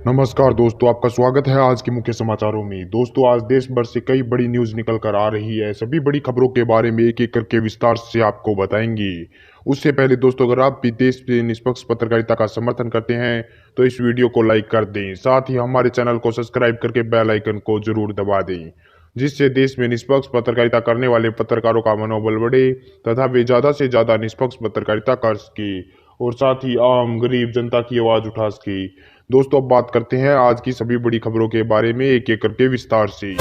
नमस्कार दोस्तों, आपका स्वागत है आज के मुख्य समाचारों में। दोस्तों, आज देश भर से कई बड़ी न्यूज़ निकल कर आ रही है। सभी बड़ी खबरों के बारे में एक एक करके विस्तार से आपको बताएंगे। उससे पहले दोस्तों, अगर आप भी देश में निष्पक्ष पत्रकारिता का समर्थन करते हैं तो इस वीडियो को लाइक कर दें। साथ ही हमारे चैनल को सब्सक्राइब करके बेल आइकन को जरूर दबा दें, जिससे देश में निष्पक्ष पत्रकारिता करने वाले पत्रकारों का मनोबल बढ़े तथा वे ज़्यादा से ज़्यादा निष्पक्ष पत्रकारिता कर सके और साथ ही आम गरीब जनता की आवाज़ उठा सके। दोस्तों, अब बात करते हैं आज की सभी बड़ी खबरों के बारे में एक एक करके विस्तार से।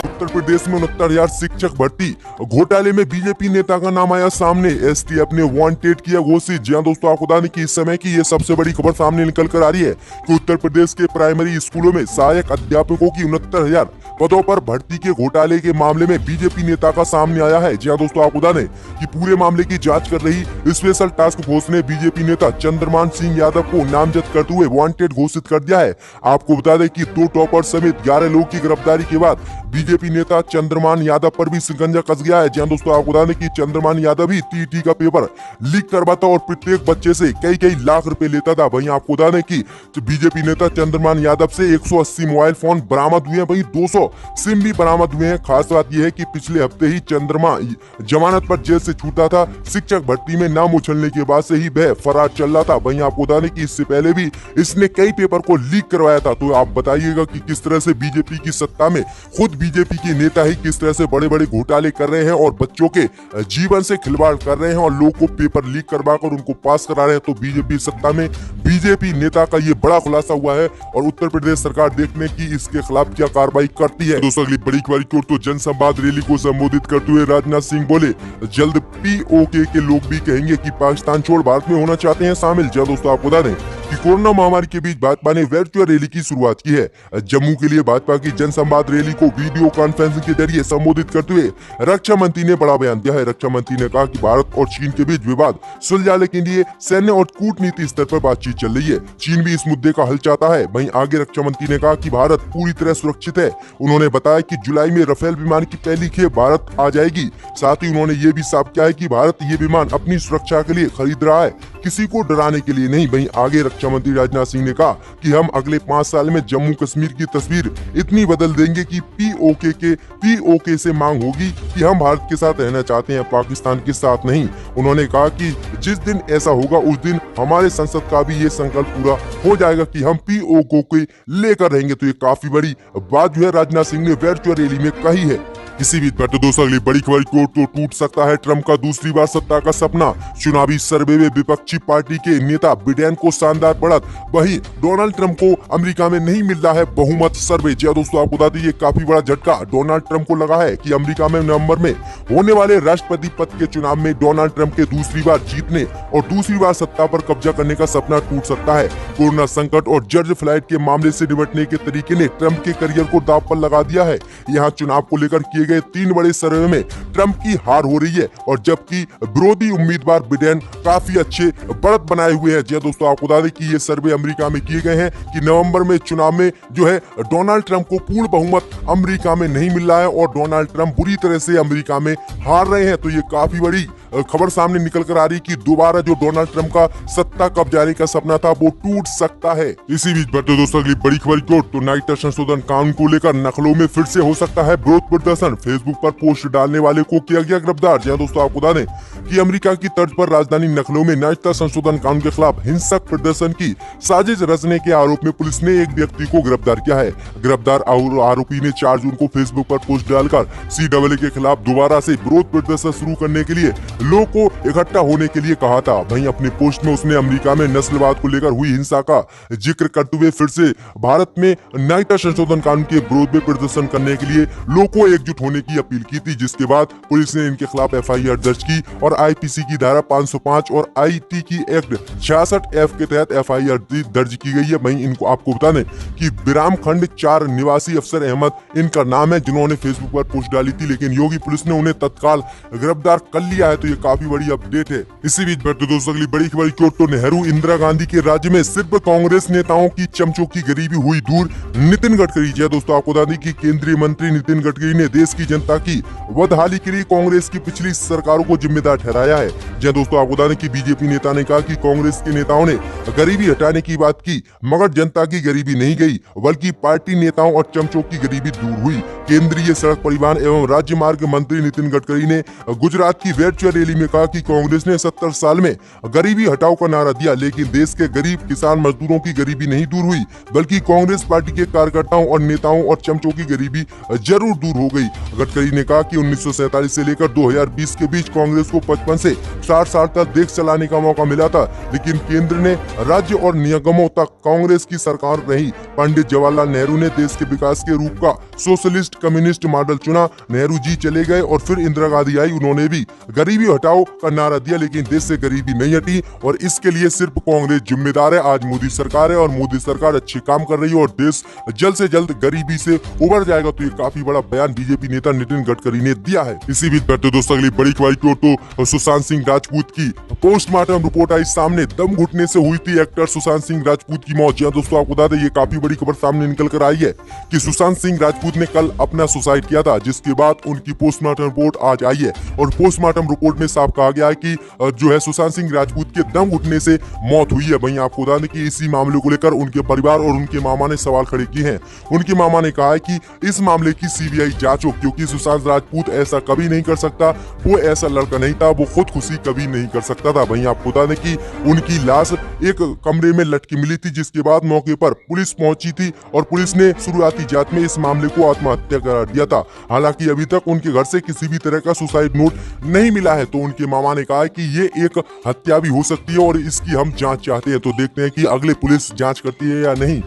उत्तर प्रदेश में 69,000 शिक्षक भर्ती घोटाले में बीजेपी नेता का नाम आया सामने। एसटीएफ ने वांटेड किया घोषित। जी हां दोस्तों, आपको बता दें कि इस समय की ये सबसे बड़ी खबर सामने निकल कर आ रही है कि उत्तर प्रदेश के प्राइमरी स्कूलों में सहायक अध्यापकों की 69,000 पदों पर भर्ती के घोटाले के मामले में बीजेपी नेता का सामने आया है। जी हां दोस्तों, आपको बता दें कि पूरे मामले की जांच कर रही स्पेशल टास्क फोर्स ने बीजेपी नेता चंद्रमान सिंह यादव को नामजद करते हुए वांटेड घोषित कर दिया है। आपको बता दें कि 2 टॉपर समेत 11 लोगों की गिरफ्तारी के बाद बीजेपी नेता चंद्रमान यादव पर भी शिकंजा कस गया है। जी हां दोस्तों, आपको बता दें कि चंद्रमान यादव ही टीईटी का पेपर लीक करवाता और प्रत्येक बच्चे से कई कई लाख रुपए लेता था। वहीं आपको बता दें कि बीजेपी नेता चंद्रमान यादव से 180 मोबाइल फोन बरामद हुए हैं, वहीं 200 सिम भी बरामद हुए हैं। खास बात यह है कि पिछले हफ्ते ही चंद्रमा जमानत पर जेल से छूटा था। शिक्षक भर्ती में नाम उछलने के बाद से ही वह फरार चल रहा था। वहीं आपको बता दें कि इससे पहले भी इसने कई पेपर को लीक करवाया था। तो आप बताइएगा कि किस तरह से बीजेपी की सत्ता में खुद बीजेपी के नेता ही किस तरह से बड़े बड़े घोटाले कर रहे हैं और बच्चों के जीवन से खिलवाड़ कर रहे हैं और लोगों को पेपर लीक करवाकर उनको पास करा रहे हैं। तो बीजेपी सत्ता में बीजेपी नेता का ये बड़ा खुलासा हुआ है और उत्तर प्रदेश सरकार देखने की इसके खिलाफ क्या कार्रवाई करती है। दोस्तों, अगली बड़ी खबर की ओर तो जनसंवाद रैली को संबोधित करते हुए राजनाथ सिंह बोले, जल्द पीओके के लोग भी कहेंगे कि पाकिस्तान छोड़ भारत में होना चाहते हैं शामिल। जब दोस्तों, आपको बता दें कि कोरोना महामारी के बीच भाजपा ने वर्चुअल रैली की शुरुआत की है। जम्मू के लिए भाजपा की जनसंवाद रैली को वीडियो कॉन्फ्रेंसिंग के जरिए संबोधित करते हुए रक्षा मंत्री ने बड़ा बयान दिया है। रक्षा मंत्री ने कहा कि भारत और चीन के बीच विवाद सुलझाने के लिए सैन्य और कूटनीति स्तर पर बातचीत चल रही है। चीन भी इस मुद्दे का हल चाहता है। वहीं आगे रक्षा मंत्री ने कहा कि भारत पूरी तरह सुरक्षित है। उन्होंने बताया कि जुलाई में राफेल विमान की पहली खेप भारत आ जाएगी। साथ ही उन्होंने ये भी साफ किया है कि भारत ये विमान अपनी सुरक्षा के लिए खरीद रहा है, किसी को डराने के लिए नहीं। वहीं आगे रक्षा मंत्री राजनाथ सिंह ने कहा कि हम अगले 5 साल में जम्मू कश्मीर की तस्वीर इतनी बदल देंगे कि पीओके से मांग होगी कि हम भारत के साथ रहना चाहते हैं, पाकिस्तान के साथ नहीं। उन्होंने कहा कि जिस दिन ऐसा होगा उस दिन हमारे संसद का भी ये संकल्प पूरा हो जाएगा कि हम पीओके लेकर रहेंगे। तो ये काफी बड़ी बात जो है राजनाथ सिंह ने वर्चुअल रैली में कही है। किसी भी पर तो दोस्तों, अगली बड़ी खबर की ओर तो टूट सकता है ट्रंप का दूसरी बार सत्ता का सपना। चुनावी सर्वे में विपक्षी पार्टी के नेता बिडेन को शानदार बढ़त। वहीं डोनाल्ड ट्रंप को अमेरिका में नहीं मिल रहा है बहुमत। सर्वे जी दोस्तों, आपको बता दीजिए काफी बड़ा झटका डोनाल्ड ट्रंप को लगा है कि अमेरिका में नवंबर में होने वाले राष्ट्रपति पद के चुनाव में डोनाल्ड ट्रंप के दूसरी बार जीतने और दूसरी बार सत्ता पर कब्जा करने का सपना टूट सकता है। कोरोना संकट और जॉर्ज फ्लॉयड के मामले से निपटने के तरीके ने ट्रंप के करियर को दांव पर लगा दिया है। यहाँ चुनाव को लेकर किए गए 3 बड़े सर्वे में ट्रंप की हार हो रही है और जबकि विरोधी उम्मीदवार बिडेन काफी अच्छे बढ़त बनाए हुए हैं। जी दोस्तों, आपको बता दें कि ये सर्वे अमेरिका में किए गए हैं कि नवंबर में चुनाव में जो है डोनाल्ड ट्रंप को पूर्ण बहुमत अमेरिका में नहीं मिल रहा है और डोनाल्ड ट्रंप बुरी तरह से अमेरिका में हार रहे हैं। तो ये काफी बड़ी खबर सामने निकल कर आ रही कि दोबारा जो डोनाल्ड ट्रंप का सत्ता कब्जाने का सपना था वो टूट सकता है। इसी बीच बढ़ते दोस्तों, अगली बड़ी खबर की ओर तो नागरिकता संशोधन कानून को लेकर नकलों में फिर से हो सकता है विरोध प्रदर्शन। फेसबुक पर पोस्ट डालने वाले को किया गया गिरफ्तार। जी दोस्तों, आपको बता दें कि अमेरिका की तर्ज पर राजधानी लखनऊ में नागरिकता संशोधन कानून के खिलाफ हिंसक प्रदर्शन की साजिश रचने के आरोप में पुलिस ने एक व्यक्ति को गिरफ्तार किया है। गिरफ्तार आरोपी ने 4 जून को फेसबुक पर पोस्ट डालकर CAA के खिलाफ दोबारा से विरोध प्रदर्शन शुरू करने के लिए लोगों को इकट्ठा होने के लिए कहा था। वहीं अपने पोस्ट में उसने अमेरिका में नस्लवाद को लेकर हुई हिंसा का जिक्र करते हुए फिर से भारत में नागरिकता संशोधन कानून के विरोध में प्रदर्शन करने के लिए लोगों को एकजुट होने की अपील की थी, जिसके बाद पुलिस ने इनके खिलाफ FIR दर्ज की और IPC की धारा 505 और IT की एक्ट 66F के तहत FIR दर्ज की गई है। वहीं इनको आपको बता दें कि विराम खंड 4 निवासी अफसर अहमद इनका नाम है, जिन्होंने फेसबुक पर पोस्ट डाली थी, लेकिन योगी पुलिस ने उन्हें तत्काल गिरफ्तार कर लिया है। तो ये काफी बड़ी अपडेट है। इसी बीच बढ़ते दोस्तों अगली बड़ी खबर की ओर तो नेहरू इंदिरा गांधी के राज्य में सिर्फ कांग्रेस नेताओं की चमचों की गरीबी हुई दूर। नितिन गडकरी, जी दोस्तों आपको बता दें कि केंद्रीय मंत्री नितिन गडकरी ने देश की जनता की बदहाली के लिए कांग्रेस की पिछली सरकारों को जिम्मेदार ठहराया है। जी दोस्तों आपको बता दें कि बीजेपी नेता ने कहा कि कांग्रेस के नेताओं ने गरीबी हटाने की बात की, मगर जनता की गरीबी नहीं गई, बल्कि पार्टी नेताओं और चमचों की गरीबी दूर हुई। केंद्रीय सड़क परिवहन एवं राज्य मार्ग मंत्री नितिन गडकरी ने गुजरात की वर्चुअल रैली में कहा कि कांग्रेस ने 70 साल में गरीबी हटाओ का नारा दिया, लेकिन देश के गरीब किसान मजदूरों की गरीबी नहीं दूर हुई, बल्कि कांग्रेस पार्टी के कार्यकर्ताओं और नेताओं और चमचों की गरीबी जरूर दूर हो गई। गडकरी ने कहा कि 1947 से लेकर 2020 के बीच कांग्रेस को 55 से 60 साल तक देश चलाने का मौका मिला था, लेकिन केंद्र ने राज्य और निगमों तक कांग्रेस की सरकार रही। पंडित जवाहरलाल नेहरू ने देश के विकास के रूप का सोशलिस्ट कम्युनिस्ट मॉडल चुना। नेहरू जी चले गए और फिर इंदिरा गांधी आई, उन्होंने भी गरीबी हटाओ का नारा दिया, लेकिन देश से गरीबी नहीं हटी और इसके लिए सिर्फ कांग्रेस जिम्मेदार है। आज मोदी सरकार है और मोदी सरकार अच्छे काम कर रही है और देश जल्द से जल्द गरीबी से उबर जाएगा। तो ये काफी बड़ा बयान बीजेपी नेता नितिन गडकरी ने दिया है। इसी बीच बढ़ते दोस्तों अगली बड़ी खबर की ओर तो सुशांत सिंह राजपूत की पोस्टमार्टम रिपोर्ट आई सामने। दम घुटने से हुई थी एक्टर सुशांत सिंह राजपूत की मौत। जी दोस्तों आपको बता दें ये काफी बड़ी खबर सामने निकल कर आई है कि सुशांत सिंह राजपूत ने कल अपना सुसाइड किया था, जिसके बाद उनकी पोस्टमार्टम रिपोर्ट आज आई है और पोस्टमार्टम रिपोर्ट में साफ कहा गया है कि जो है सुशांत सिंह राजपूत के दम घुटने से मौत हुई है। वहीं आपको बता दें कि इसी मामले को लेकर उनके परिवार और उनके मामा ने सवाल खड़े किए हैं। उनके मामा ने कहा है कि इस मामले की सीबीआई जांच हो, क्योंकि सुशांत राजपूत ऐसा कभी नहीं कर सकता, वो ऐसा लड़का नहीं था, वो खुदकुशी कभी नहीं कर सकता था। वहीं आपको बता दें कि उनकी लाश एक कमरे में लटकी मिली थी, जिसके बाद मौके पर पुलिस पहुंची थी और पुलिस ने शुरुआती जांच में इस मामले को आत्महत्या करार दिया था। हालांकि अभी तक उनके घर से किसी भी तरह का सुसाइड नोट नहीं मिला है। तो उनके मामा ने कहा है कि ये एक हत्या भी हो सकती है और इसकी हम जांच चाहते हैं। तो देखते हैं कि अगले पुलिस जांच करती है या नहीं।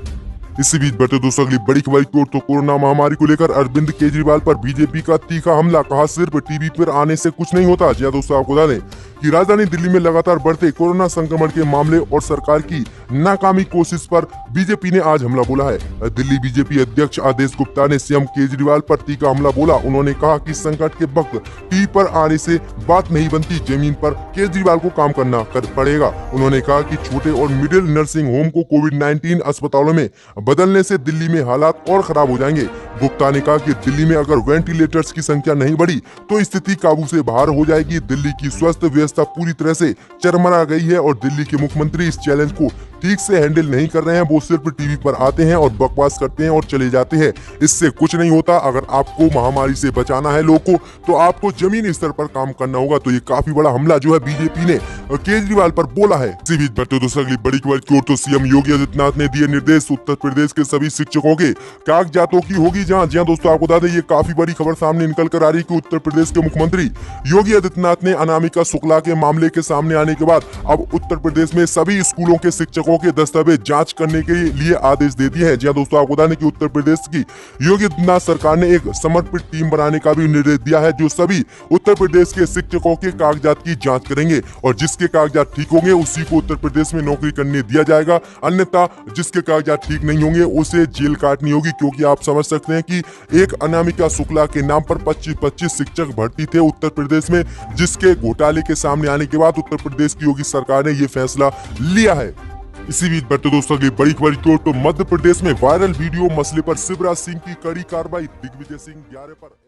इसी बीच बढ़ते दोस्तों अगली बड़ी खबर की ओर तो कोरोना महामारी को लेकर अरविंद केजरीवाल पर बीजेपी का तीखा हमला। कहा सिर्फ टीवी पर आने से कुछ नहीं होता। जी दोस्तों आपको बता दें कि राजधानी दिल्ली में लगातार बढ़ते कोरोना संक्रमण के मामले और सरकार की नाकामी कोशिश पर बीजेपी ने आज हमला बोला है। दिल्ली बीजेपी अध्यक्ष आदेश गुप्ता ने सीएम केजरीवाल पर तीखा हमला बोला। उन्होंने कहा कि संकट के वक्त टीवी पर आने से बात नहीं बनती, जमीन पर केजरीवाल को काम करना पड़ेगा। उन्होंने कहा कि छोटे और मिडिल नर्सिंग होम को कोविड-19 अस्पतालों में बदलने से दिल्ली में हालात और खराब हो जाएंगे। गुप्ता ने कहा कि दिल्ली में अगर वेंटिलेटर्स की संख्या नहीं बढ़ी तो स्थिति काबू से बाहर हो जाएगी। दिल्ली की स्वास्थ्य व्यवस्था पूरी तरह से चरमरा गई है और दिल्ली के मुख्यमंत्री इस चैलेंज को ठीक से हैंडल नहीं कर रहे हैं। वो सिर्फ टीवी पर आते हैं और बकवास करते हैं और चले जाते हैं। इससे कुछ नहीं होता। अगर आपको महामारी से बचाना है लोगों को तो आपको जमीनी स्तर पर काम करना होगा। तो ये काफी बड़ा हमला जो है बीजेपी ने केजरीवाल पर बोला है। इसी बीच बढ़ते दोस्तों अगली बड़ी खबर की ओर तो सीएम योगी आदित्यनाथ ने दिए निर्देश। उत्तर प्रदेश के सभी शिक्षकों के कागजातों की होगी जांच। जी दोस्तों आपको बता दें ये काफी बड़ी खबर सामने निकल कर आ रही है कि उत्तर प्रदेश के मुख्यमंत्री योगी आदित्यनाथ ने अनामिका शुक्ला के मामले के सामने आने के बाद अब उत्तर प्रदेश में सभी स्कूलों के शिक्षकों के दस्तावेज जांच करने के लिए आदेश दे दिए हैं। जी दोस्तों आपको बता दें कि उत्तर प्रदेश की योगी आदित्यनाथ सरकार ने एक समर्पित टीम बनाने का भी निर्देश दिया है, जो सभी उत्तर प्रदेश के शिक्षकों के कागजात की जांच करेंगे और जिसके कागजात ठीक होंगे उसी को उत्तर प्रदेश में नौकरी करने दिया जाएगा। अन्यथा जिसके कागजात ठीक नहीं होंगे उसे जेल काटनी होगी। क्योंकि आप समझ सकते हैं कि एक अनामिका शुक्ला के नाम पर 25 शिक्षक भर्ती थे उत्तर प्रदेश में, जिसके घोटाले के सामने आने के बाद उत्तर प्रदेश की योगी सरकार ने यह फैसला लिया है। इसी बीच बढ़ते दोस्तों की बड़ी खबर की ओर तो मध्य प्रदेश में वायरल वीडियो मसले पर शिवराज सिंह की कड़ी कार्रवाई। दिग्विजय सिंह 11 पर